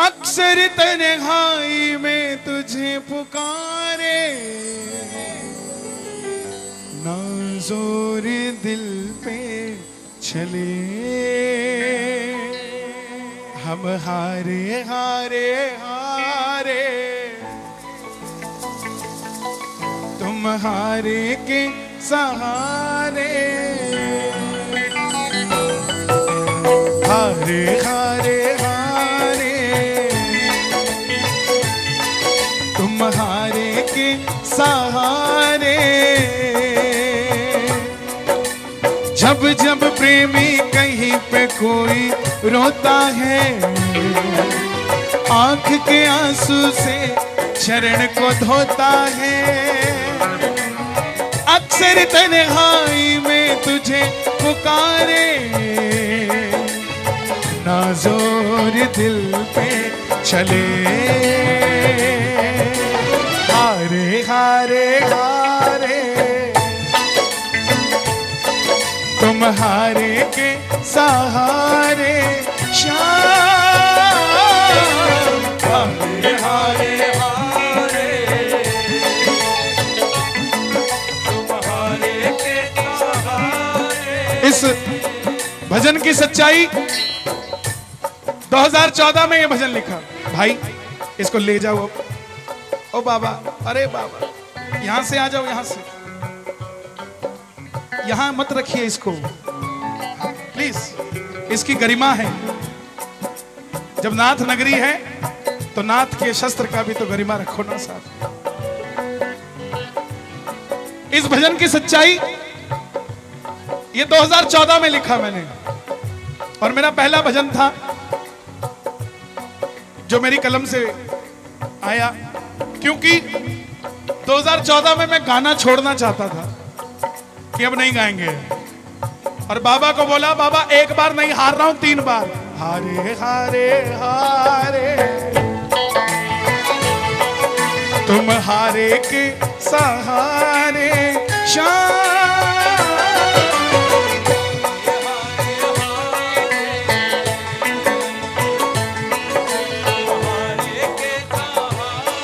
अक्सर तन्हाई में तुझे पुकारे, ना जोर दिल पे चले, हम हारे हारे हारे, तुम हारे के सहारे, हारे हारे हारे, तुम हारे के सहारे। जब जब प्रेमी कहीं पे कोई रोता है, आंख के आंसू से चरण को धोता है, अक्सर तन्हाई में तुझे पुकारे, ना जोर दिल पे चले, हारे हारे हारे, तुम हारे के सहारे, शाम हारे हारे हारे, तुम हारे के सहारे। इस भजन की सच्चाई 2014 में ये भजन लिखा। भाई इसको ले जाओ अब। ओ बाबा, अरे बाबा यहां से आ जाओ, यहां से, यहां मत रखिए इसको प्लीज, इसकी गरिमा है। जब नाथ नगरी है तो नाथ के शस्त्र का भी तो गरिमा रखो ना साथ। इस भजन की सच्चाई ये 2014 में लिखा मैंने, और मेरा पहला भजन था जो मेरी कलम से आया, क्योंकि 2014 में मैं गाना छोड़ना चाहता था कि अब नहीं गाएंगे, और बाबा को बोला बाबा एक बार नहीं, हार रहा हूं 3 बार, हारे हारे हारे, तुम हारे के सहारे,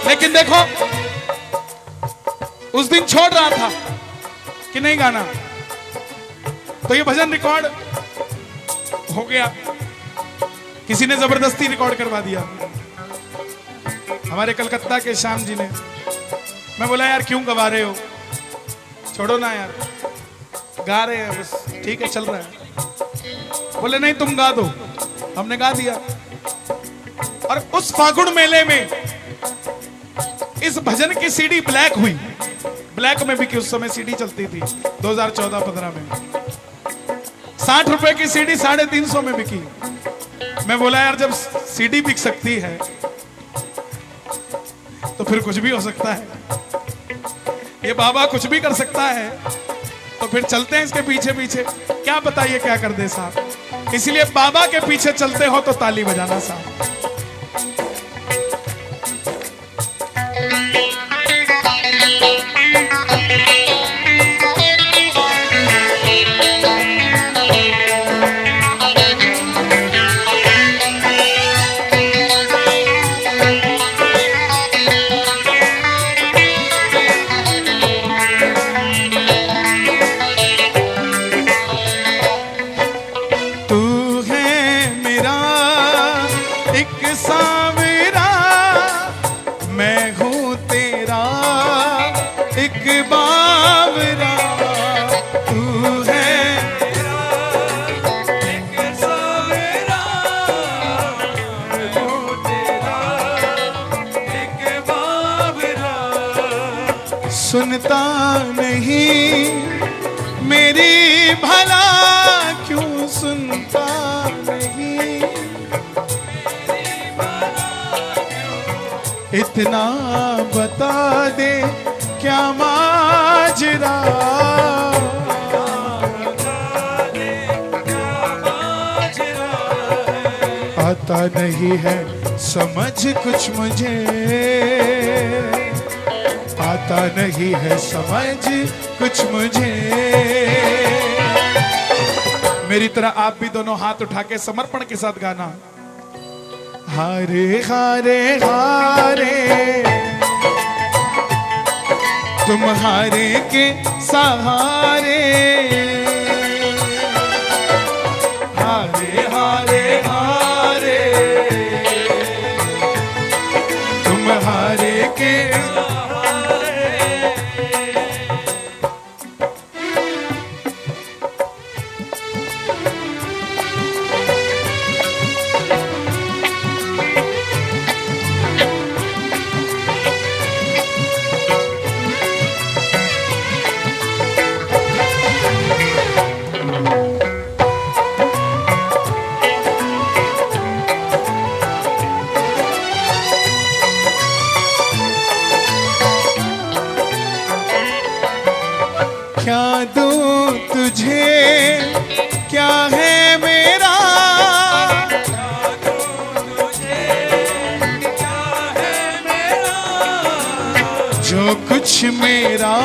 लेकिन देखो उस दिन छोड़ रहा था कि नहीं गाना, तो ये भजन रिकॉर्ड हो गया, किसी ने जबरदस्ती रिकॉर्ड करवा दिया, हमारे कलकत्ता के श्याम जी ने। मैं बोला यार क्यों गवा रहे हो, छोड़ो ना यार, गा रहे हैं बस, ठीक है चल रहा है। बोले नहीं तुम गा दो, हमने गा दिया। और उस फागुन मेले में इस भजन की सीडी ब्लैक हुई, ब्लैक में भी कि उस समय सीडी चलती थी 2014-15 में, 60 रुपए की सीडी 350 में बिकी। मैं बोला यार जब सीडी बिक सकती है तो फिर कुछ भी हो सकता है, ये बाबा कुछ भी कर सकता है, तो फिर चलते हैं इसके पीछे पीछे, क्या बताइए क्या कर दे साहब। इसलिए बाबा के पीछे चलते हो तो ताली बजाना साहब। सुनता नहीं मेरी भला क्यों सुनता नहीं, इतना बता दे क्या माजरा, आता नहीं है समझ कुछ मुझे, आता नहीं है समझ कुछ मुझे। मेरी तरह आप भी दोनों हाथ उठा के समर्पण के साथ गाना। हारे हारे हारे तुम्हारे के सहारे, हारे हारे हारे तुम्हारे के क्या दूं तुझे, क्या है मेरा, जो कुछ मेरा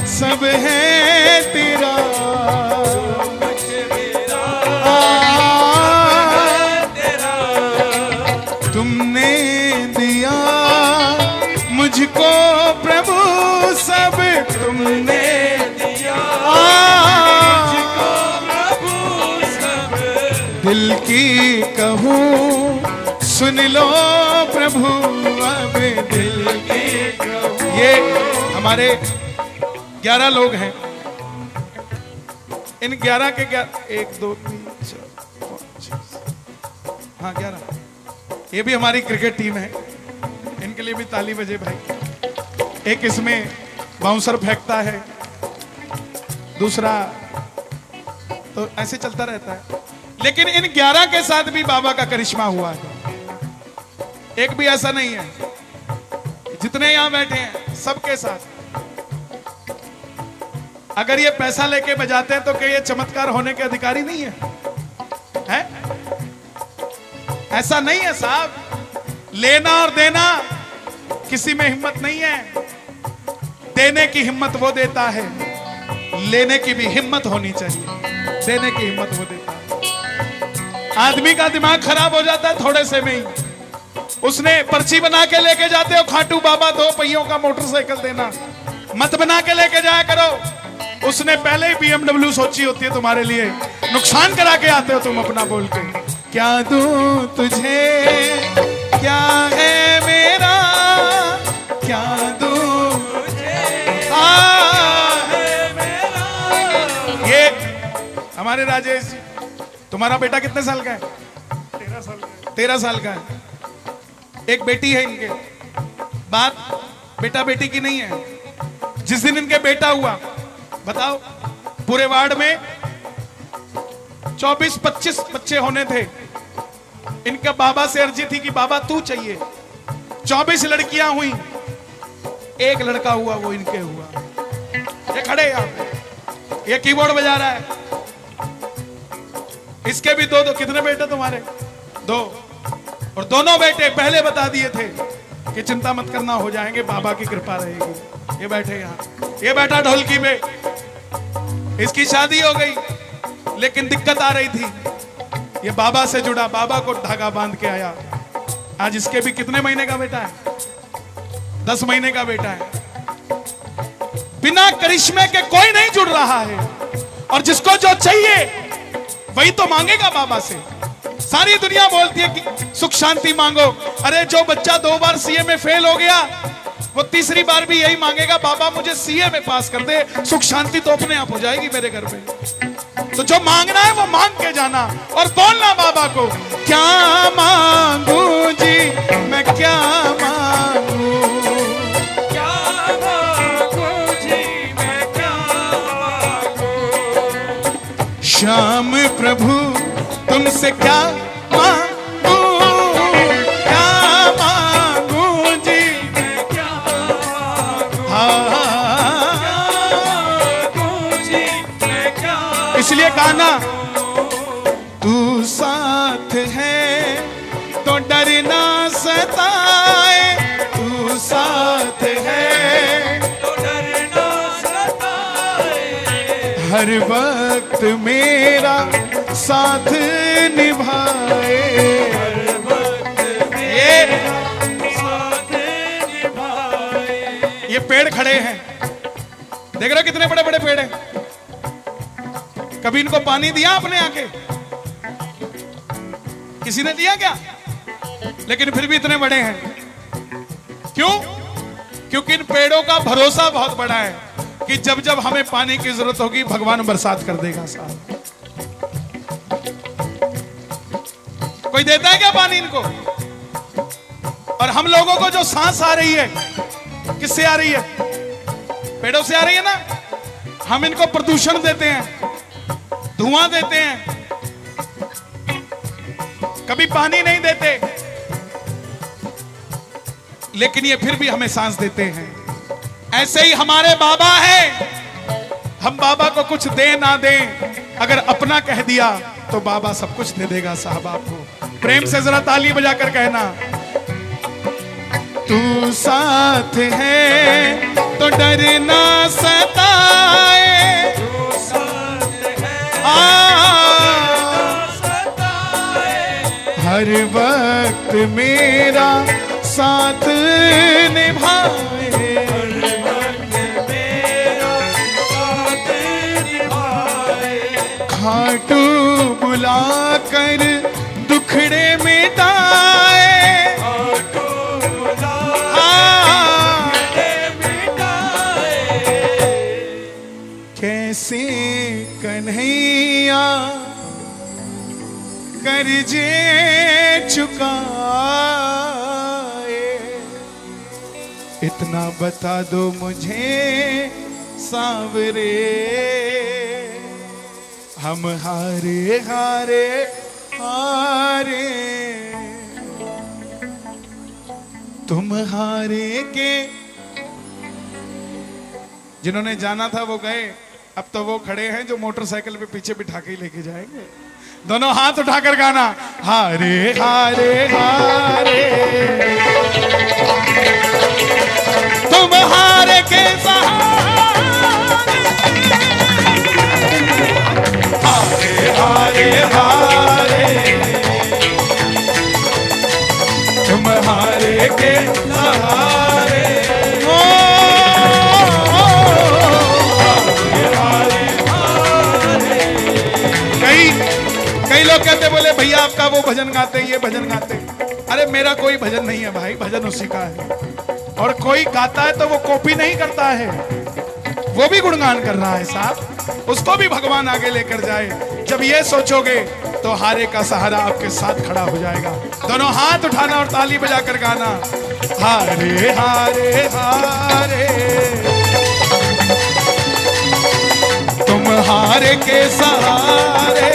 सब है तेरा, तुमने दिया मुझको प्रभु सब, तुमने दिया मुझको प्रभु सब, दिल की कहूँ सुन लो प्रभु अब, दिल की कहूँ। ये हमारे 11 लोग हैं, इन 11 के 1 2 3 4 5 6, हाँ 11, ये भी हमारी क्रिकेट टीम है, इनके लिए भी ताली बजे भाई। एक इसमें बाउंसर फेंकता है, दूसरा तो ऐसे चलता रहता है, लेकिन इन 11 के साथ भी बाबा का करिश्मा हुआ है। एक भी ऐसा नहीं है, जितने यहां बैठे हैं सबके साथ। अगर ये पैसा लेके बजाते हैं तो क्या ये चमत्कार होने के अधिकारी नहीं है? हैं? ऐसा नहीं है साहब, लेना और देना किसी में हिम्मत नहीं है, देने की हिम्मत वो देता है, लेने की भी हिम्मत होनी चाहिए, देने की हिम्मत वो देता है। आदमी का दिमाग खराब हो जाता है थोड़े से में ही, उसने पर्ची बना के लेके जाते हो खाटू बाबा 2 पहियों का मोटरसाइकिल देना, मत बना के लेके जाया करो, उसने पहले ही BMW सोची होती है तुम्हारे लिए, नुकसान करा के आते हो तुम अपना बोल के। क्या दूं तुझे, क्या है मेरा, क्या दूं तुझे, है मेरा। ये हमारे राजेश जी, तुम्हारा बेटा कितने साल का है? 13 साल का। 13 साल का है। एक बेटी है इनके, बात बेटा बेटी की नहीं है। जिस दिन इनके बेटा हुआ, बताओ पूरे वार्ड में 24-25 बच्चे होने थे, इनका बाबा से अर्जी थी कि बाबा तू चाहिए। 24 लड़कियां हुई, एक लड़का हुआ, वो इनके हुआ। ये खड़े यहाँ पे, ये कीबोर्ड बजा रहा है, इसके भी 2 कितने बेटे तुम्हारे? 2, और दोनों बेटे पहले बता दिए थे कि चिंता मत करना, हो जाएंगे, बाबा की कृपा रहेगी। ये बैठे यहाँ, ये बैठा ढोलकी पे, इसकी शादी हो गई, लेकिन दिक्कत आ रही थी, ये बाबा से जुड़ा, बाबा को धागा बांध के आया। आज इसके भी कितने महीने का बेटा है? 10 महीने का बेटा है। बिना करिश्मे के कोई नहीं जुड़ रहा है, और जिसको जो चाहिए वही तो मांगेगा बाबा से। सारी दुनिया बोलती है कि सुख शांति मांगो, अरे जो बच्चा 2 बार सीए में फेल हो गया, वो तीसरी बार भी यही मांगेगा, बाबा मुझे सीए में पास कर दे, सुख शांति तो अपने आप हो जाएगी मेरे घर में। तो जो मांगना है वो मांग के जाना और बोलना बाबा को, क्या मांगू जी मैं, क्या मांगू, क्या मांगू जी मैं, क्या मांगू। श्याम प्रभु तुमसे क्या मांगू, क्या मांगू जी मैं, क्या मांगू, इसलिए गाना, तू साथ है तो डर ना सताए, तू साथ है तो डर ना सताए, हर वक्त मेरा साथ निभाए, हर वक्त बड़े हैं, देख रहे हो कितने बड़े बड़े पेड़ हैं। कभी इनको पानी दिया आपने आके? किसी ने दिया क्या? लेकिन फिर भी इतने बड़े हैं। क्यों? क्योंकि इन पेड़ों का भरोसा बहुत बड़ा है कि जब जब हमें पानी की जरूरत होगी भगवान बरसात कर देगा। साहब कोई देता है क्या पानी इनको? और हम लोगों को जो सांस आ रही है किससे आ रही है? पेड़ों से आ रही है ना। हम इनको प्रदूषण देते हैं, धुआं देते हैं, कभी पानी नहीं देते, लेकिन ये फिर भी हमें सांस देते हैं। ऐसे ही हमारे बाबा हैं, हम बाबा को कुछ दे ना दें, अगर अपना कह दिया तो बाबा सब कुछ दे देगा। साहब आपको प्रेम से जरा ताली बजाकर कहना, तू साथ है तो डर ना सताए, तू साथ है हर वक्त मेरा साथ निभाए, हर वक्त मेरा साथ निभाए, खाटू बुलाकर दुखड़े मिटाए, खाटू बुलाकर मिटाए, कैसे कन्हैया कर्जे चुकाए, इतना बता दो मुझे सांवरे, हम हारे हारे हारे, तुम हारे के। जिन्होंने जाना था वो गए, अब तो वो खड़े हैं जो मोटरसाइकिल पे पीछे बिठा के लेके जाएंगे। दोनों हाथ उठाकर गाना, हारे हारे हारे तुम हारे के सहारे, हारे हारे हारे तुम हारे के सहारे, कई लोग कहते बोले भैया आपका वो भजन गाते ये भजन गाते। अरे मेरा कोई भजन नहीं है भाई, भजन उसी का है। और कोई गाता है तो वो कॉपी नहीं करता है, वो भी गुणगान कर रहा है साहब, उसको भी भगवान आगे लेकर जाए। जब ये सोचोगे तो हारे का सहारा आपके साथ खड़ा हो जाएगा। दोनों हाथ उठाना और ताली बजाकर गाना, हारे हारे हारे तुम हारे के सहारे,